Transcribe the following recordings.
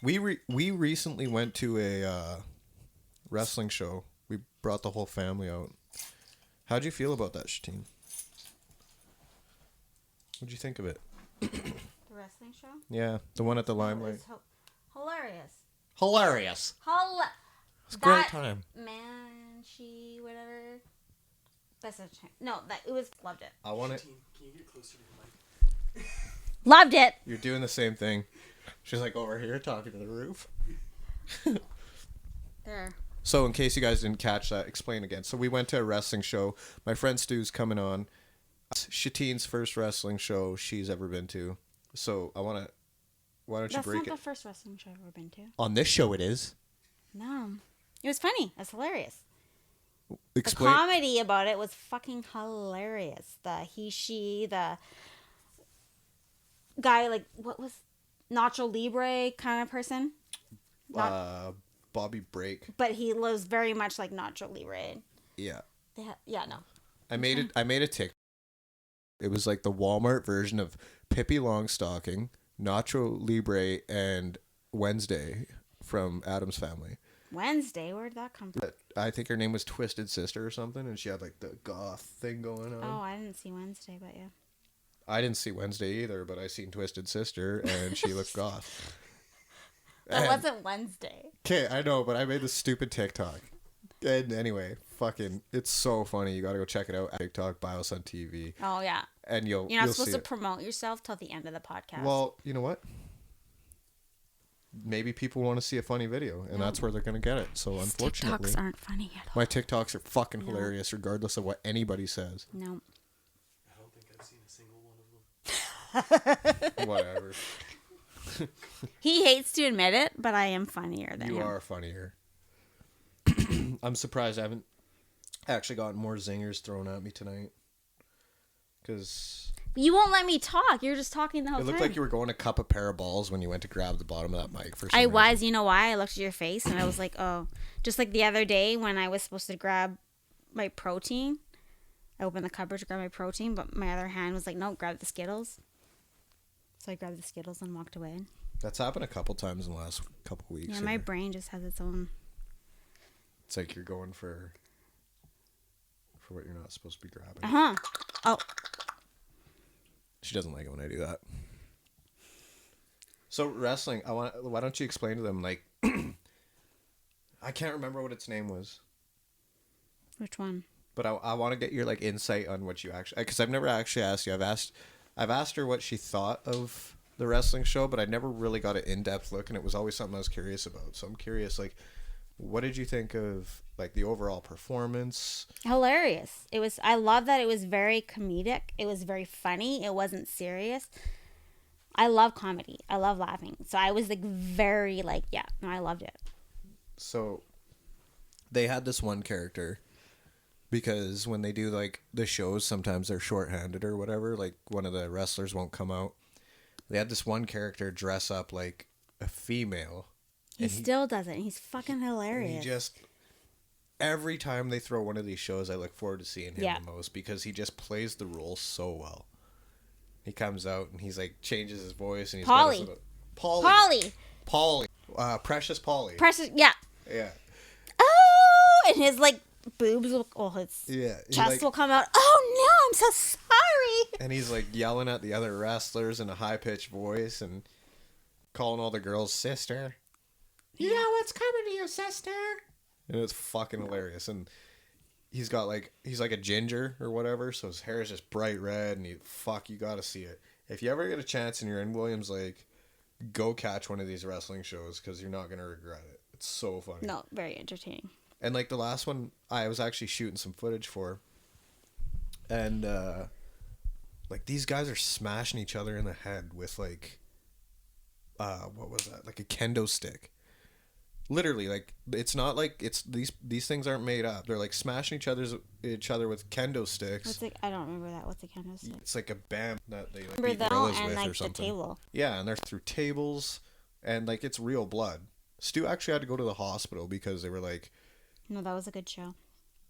We recently went to a wrestling show. We brought the whole family out. How'd you feel about that, Chatene? What'd you think of it? The wrestling show? Yeah, the one at the Limelight. It was hilarious. Hilarious. It's a great time. Man, whatever. That's a no. It was loved it. I want it. Can you get closer to the mic? Loved it. You're doing the same thing. She's like over here talking to the roof. There. So in case you guys didn't catch that, explain again. So we went to a wrestling show. My friend Stu's coming on. Shatene's first wrestling show she's ever been to. So why don't you break it? That's not the first wrestling show I've ever been to. On this show it is. No. It was funny. It's hilarious. Explain. The comedy about it was fucking hilarious. The guy, like, what was Nacho Libre kind of person? Bobby Break. But he was very much like Nacho Libre. Yeah. No. I made a TikTok. It was like the Walmart version of Pippi Longstocking, Nacho Libre, and Wednesday from Addams Family. Wednesday? Where did that come from? I think her name was Twisted Sister or something, and she had like the goth thing going on. Oh, I didn't see Wednesday, but yeah. I didn't see Wednesday either, but I seen Twisted Sister, and she looked goth. That wasn't Wednesday. Okay, I know, but I made this stupid TikTok. And anyway, it's so funny. You gotta go check it out at TikTok, Bioson TV. Oh, yeah. And you're not supposed to promote yourself till the end of the podcast. Well, you know what? Maybe people want to see a funny video, and that's where they're gonna get it. So unfortunately, TikToks aren't funny at all. My TikToks are fucking hilarious, regardless of what anybody says. No. I don't think I've seen a single one of them. Whatever. He hates to admit it, but I am funnier than him. You are funnier. I'm surprised I haven't actually gotten more zingers thrown at me tonight. Because you won't let me talk. You're just talking the whole time. It looked like you were going to cup a pair of balls when you went to grab the bottom of that mic. For some I reason. was. You know why? I looked at your face and I was like, oh. Just like the other day when I was supposed to grab my protein. I opened the cupboard to grab my protein, but my other hand was like, no, grab the Skittles. So I grabbed the Skittles and walked away. That's happened a couple times in the last couple weeks. Yeah, my brain just has its own. It's like you're going for what you're not supposed to be grabbing. Oh. She doesn't like it when I do that. So wrestling, why don't you explain to them, like, I can't remember what its name was. Which one? But I want to get your like insight on what you actually, because I've never actually asked you. I've asked her what she thought of the wrestling show, but I never really got an in-depth look, and it was always something I was curious about. So I'm curious, like, what did you think of like the overall performance? Hilarious. I love that it was very comedic. It was very funny. It wasn't serious. I love comedy. I love laughing. So I was like very like, yeah, no, I loved it. So they had this one character, because when they do like the shows, sometimes they're shorthanded or whatever, like one of the wrestlers won't come out. They had this one character dress up like a female. He still does it. He's fucking hilarious. He just, every time they throw one of these shows, I look forward to seeing him the most, because he just plays the role so well. He comes out and he's like changes his voice, and he's Polly. Precious Polly. Precious, yeah. Yeah. Oh, and his like boobs will, his chest will come out. Oh no, I'm so sorry. And he's like yelling at the other wrestlers in a high pitched voice and calling all the girls sister. You know what's coming to you, sister. And it's fucking hilarious. And he's like a ginger or whatever, so his hair is just bright red, and you gotta see it. If you ever get a chance and you're in Williams Lake, go catch one of these wrestling shows, because you're not gonna regret it. It's so funny. No, very entertaining. And like the last one, I was actually shooting some footage for, and like these guys are smashing each other in the head with like, what was that? Like a kendo stick. Literally, like, it's not like it's these things aren't made up. They're like smashing each other with kendo sticks. I don't remember that. What's a kendo stick? It's like a bam that they like, beat gorillas and with like or something. the table. Yeah, and they're through tables, and like it's real blood. Stu actually had to go to the hospital because they were like, no, that was a good show.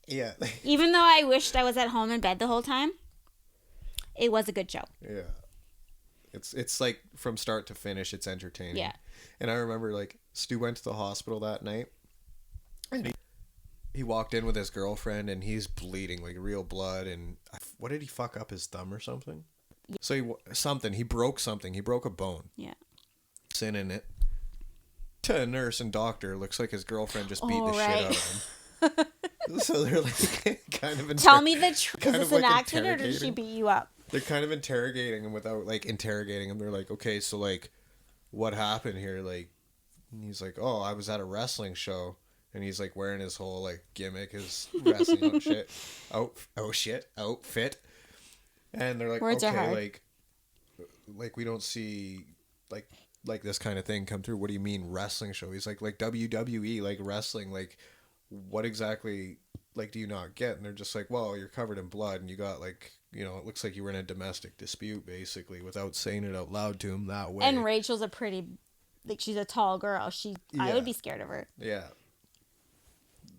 Yeah. Even though I wished I was at home in bed the whole time, it was a good show. Yeah. It's like from start to finish, it's entertaining. Yeah. And I remember like Stu went to the hospital that night, and he walked in with his girlfriend, and he's bleeding like real blood. And what did he fuck up, his thumb or something? So he broke something. He broke a bone. Yeah. In it. To a nurse and doctor, looks like his girlfriend just beat the shit out of him. So they're like kind of tell me the truth. Is kind this of, like, an accident or did she interrogating. beat you up? They're kind of interrogating him without like interrogating him. They're like, okay, so like, what happened here? Like, and he's like, oh, I was at a wrestling show, and he's like wearing his whole like gimmick, his wrestling outfit, and they're like, Words are okay, hard. like we don't see like this kind of thing come through. What do you mean wrestling show? He's like WWE, like wrestling, like what exactly like do you not get? And they're just like, well, you're covered in blood and you got like, you know, it looks like you were in a domestic dispute basically, without saying it out loud to him that way. And Rachel's a pretty, like, she's a tall girl. I Yeah. would be scared of her. Yeah.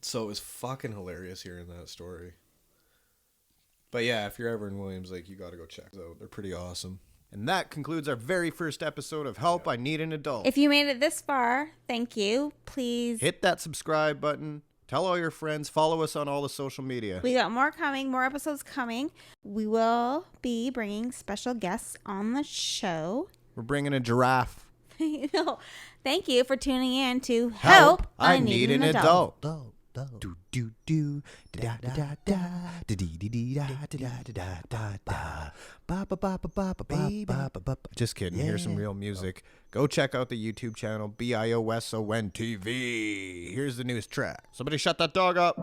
So it was fucking hilarious hearing that story. But yeah, if you're ever in Williams Lake, you got to go check those out. They're pretty awesome. And that concludes our very first episode of Help, I Need an Adult. If you made it this far, thank you. Please. Hit that subscribe button. Tell all your friends. Follow us on all the social media. We got more coming, more episodes coming. We will be bringing special guests on the show. We're bringing a giraffe. No, thank you for tuning in to Help, I Need an Adult. Do do do da da da da da dee dee dee da da da da da da ba ba ba ba ba ba ba ba ba. Just kidding. Here's some real music. Go check out the YouTube channel Bioson TV. Here's the newest track. Somebody shut that dog up.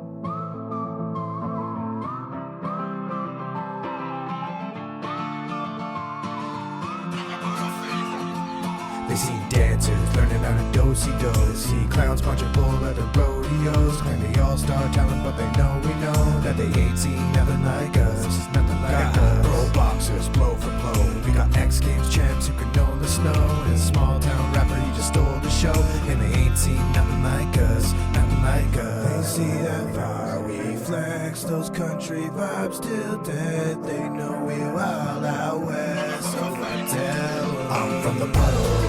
They see dancers learning how to do-si-do. They see clowns punching bull at the rodeos. Claim they all star talent, but they know that they ain't seen nothing like us. Nothing like us. Pro boxers, blow for blow. We got X Games champs who can own the snow. And small town rapper, he just stole the show. And they ain't seen nothing like us. Nothing like us. They see that fire we flex. Those country vibes still dead. They know we wild out west. So I tell them I'm from the puddle.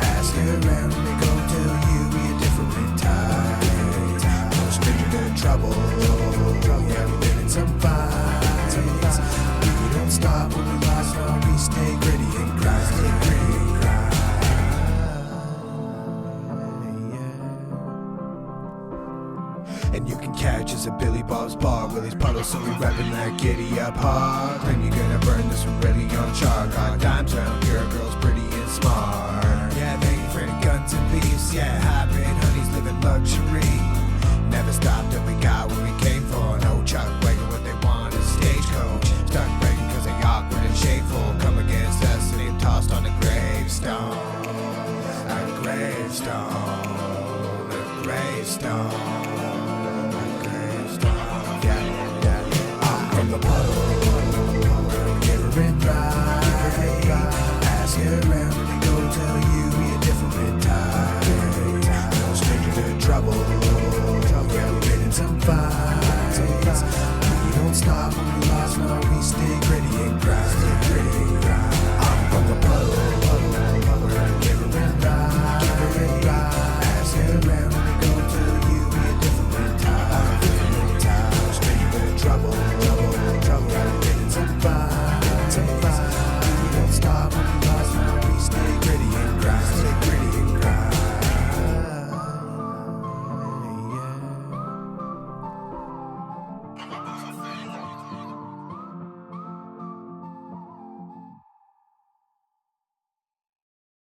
Ask around, they gon' tell you we a different type. No stranger to trouble. Yeah, we've been in some fights. We don't stop when we lost, no, we stay gritty and grind. And you can catch us at Billy Bob's Bar, Willie's Puddle, so we rapping that giddy up hard. Claim you're gonna burn this one really on char. Got dimes round here, girls pretty and smart. Yeah, they ain't afraid of guns and beefs. Yeah, hybrid honeys living luxury. Never stopped and we got what we came for. No chuck wagon, what they want is stagecoach. Stuck breaking cause they awkward and shameful. Come against us and they tossed on a gravestone. A gravestone. A gravestone.